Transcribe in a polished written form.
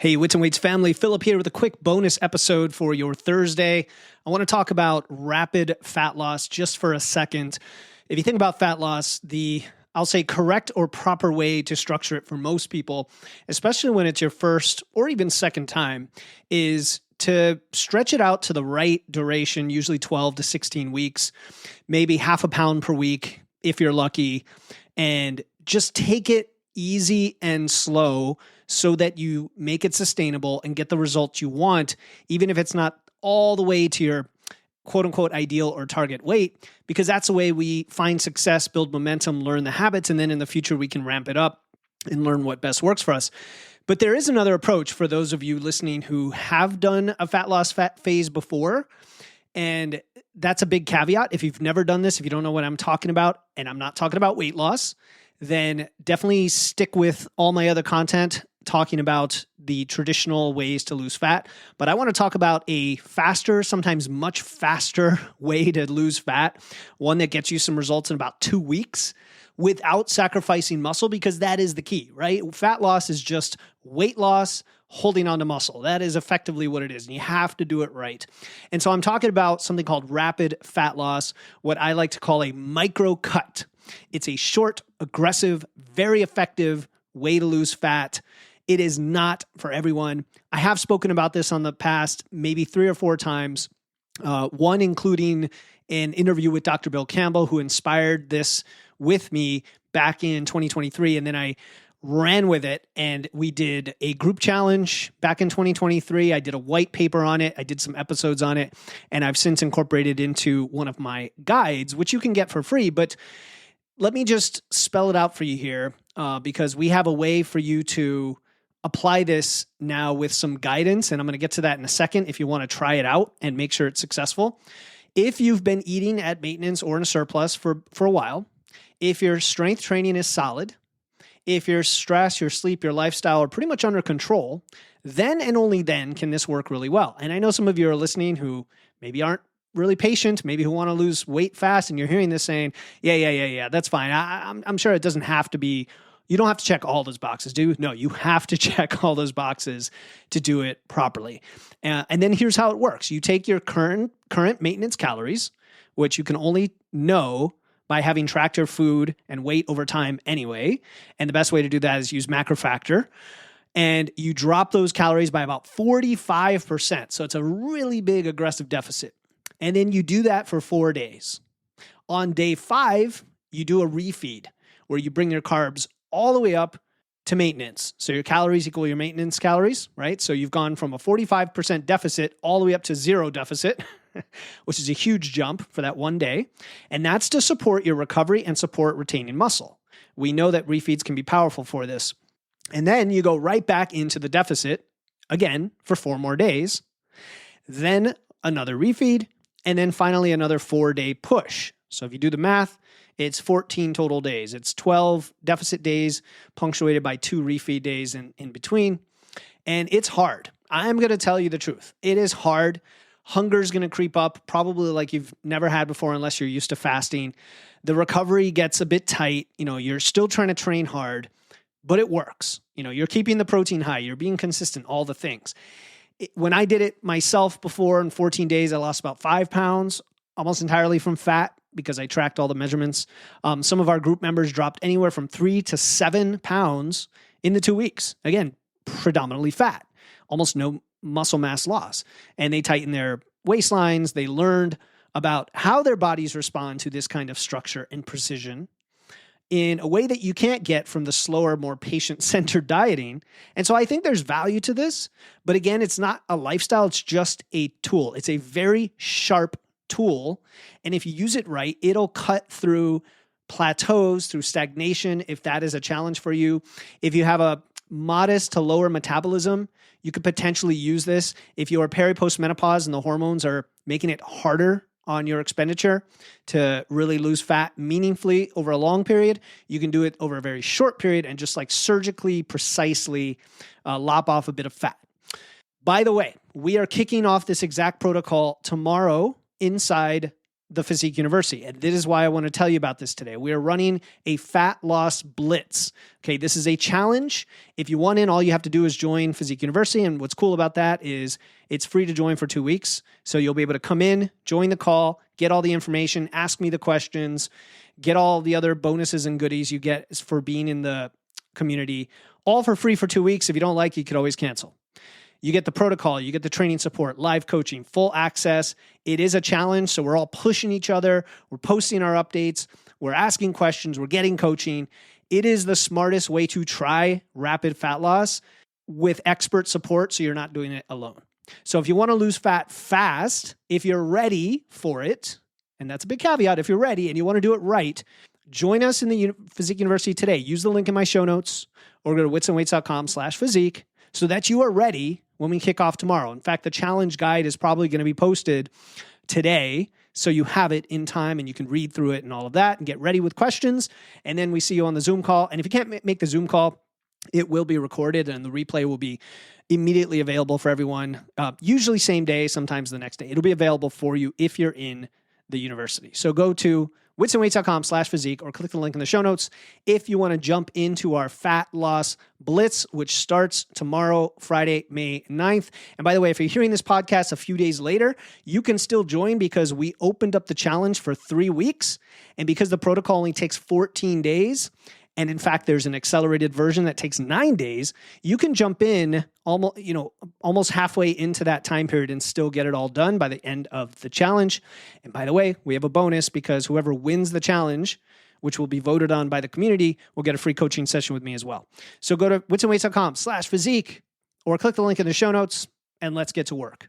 Hey, Wits and Weights family, Philip here with a quick bonus episode for your Thursday. I want to talk about rapid fat loss just for a second. If you think about fat loss, I'll say correct or proper way to structure it for most people, especially when it's your first or even second time, is to stretch it out to the right duration, usually 12 to 16 weeks, maybe half a pound per week if you're lucky, and just take it easy and slow so that you make it sustainable and get the results you want, even if it's not all the way to your quote unquote ideal or target weight, because that's the way we find success, build momentum, learn the habits, and then in the future we can ramp it up and learn what best works for us. But there is another approach for those of you listening who have done a fat loss phase before. And that's a big caveat. If you've never done this, if you don't know what I'm talking about, and I'm not talking about weight loss, then definitely stick with all my other content talking about the traditional ways to lose fat. But I want to talk about a faster, sometimes much faster way to lose fat, one that gets you some results in about 2 weeks without sacrificing muscle, because that is the key, right? Fat loss is just weight loss holding on to muscle. That is effectively what it is, and you have to do it right. And so I'm talking about something called rapid fat loss, what I like to call a micro cut. It's a short, aggressive, very effective way to lose fat. It is not for everyone. I have spoken about this on the past, maybe 3 or 4 times, one including an interview with Dr. Bill Campbell, who inspired this with me back in 2023. And then I ran with it, and we did a group challenge back in 2023. I did a white paper on it. I did some episodes on it, and I've since incorporated into one of my guides, which you can get for free. But let me just spell it out for you here, because we have a way for you to apply this now with some guidance, and I'm going to get to that in a second if you want to try it out and make sure it's successful. If you've been eating at maintenance or in a surplus for a while, if your strength training is solid, if your stress, your sleep, your lifestyle are pretty much under control, then and only then can this work really well. And I know some of you are listening who maybe aren't really patient, maybe who want to lose weight fast, and you're hearing this saying, yeah, that's fine. I'm sure it doesn't have to be, you don't have to check all those boxes, do you? No, you have to check all those boxes to do it properly. And then here's how it works. You take your current maintenance calories, which you can only know by having tracked your food and weight over time anyway. And the best way to do that is use MacroFactor. And you drop those calories by about 45%. So it's a really big aggressive deficit. And then you do that for 4 days. On day 5, you do a refeed where you bring your carbs all the way up to maintenance. So your calories equal your maintenance calories, right? So you've gone from a 45% deficit all the way up to 0 deficit, which is a huge jump for that 1 day. And that's to support your recovery and support retaining muscle. We know that refeeds can be powerful for this. And then you go right back into the deficit again for 4 more days, then another refeed, and then finally another 4-day push. So if you do the math, it's 14 total days. It's 12 deficit days punctuated by 2 refeed days in between. And it's hard. I'm going to tell you the truth. It is hard. Hunger is going to creep up, probably like you've never had before unless you're used to fasting. The recovery gets a bit tight. You're still trying to train hard, but it works. You're keeping the protein high. You're being consistent, all the things. When I did it myself before in 14 days, I lost about 5 pounds, almost entirely from fat, because I tracked all the measurements. Some of our group members dropped anywhere from 3 to 7 pounds in the 2 weeks. Again, predominantly fat, almost no muscle mass loss. And they tightened their waistlines. They learned about how their bodies respond to this kind of structure and precision in a way that you can't get from the slower, more patient-centered dieting. And so I think there's value to this. But again, it's not a lifestyle. It's just a tool. It's a very sharp tool. And if you use it right, it'll cut through plateaus, through stagnation, if that is a challenge for you. If you have a modest to lower metabolism, you could potentially use this. If you are peri-postmenopause and the hormones are making it harder on your expenditure to really lose fat meaningfully over a long period, you can do it over a very short period and just like surgically, precisely lop off a bit of fat. By the way, we are kicking off this exact protocol tomorrow inside the Physique University. And this is why I want to tell you about this today. We are running a fat loss blitz. Okay, this is a challenge. If you want in, all you have to do is join Physique University. And what's cool about that is it's free to join for 2 weeks. So you'll be able to come in, join the call, get all the information, ask me the questions, get all the other bonuses and goodies you get for being in the community, all for free for 2 weeks. If you don't like it, you could always cancel. You get the protocol, you get the training support, live coaching, full access. It is a challenge, so we're all pushing each other. We're posting our updates. We're asking questions. We're getting coaching. It is the smartest way to try rapid fat loss with expert support, so you're not doing it alone. So if you want to lose fat fast, if you're ready for it, and that's a big caveat, if you're ready and you want to do it right, join us in the Physique University today. Use the link in my show notes or go to witsandweights.com/physique so that you are ready when we kick off tomorrow. In fact, the challenge guide is probably going to be posted today, so you have it in time and you can read through it and all of that and get ready with questions. And then we see you on the Zoom call. And if you can't make the Zoom call, it will be recorded and the replay will be immediately available for everyone, usually same day, sometimes the next day. It'll be available for you if you're in the university. So go to witsandweights.com/physique or click the link in the show notes if you want to jump into our fat loss blitz, which starts tomorrow, Friday, May 9th. And by the way, if you're hearing this podcast a few days later, you can still join because we opened up the challenge for 3 weeks. And because the protocol only takes 14 days, and in fact, there's an accelerated version that takes 9 days, you can jump in almost halfway into that time period and still get it all done by the end of the challenge. And by the way, we have a bonus because whoever wins the challenge, which will be voted on by the community, will get a free coaching session with me as well. So go to witsandweights.com/physique or click the link in the show notes and let's get to work.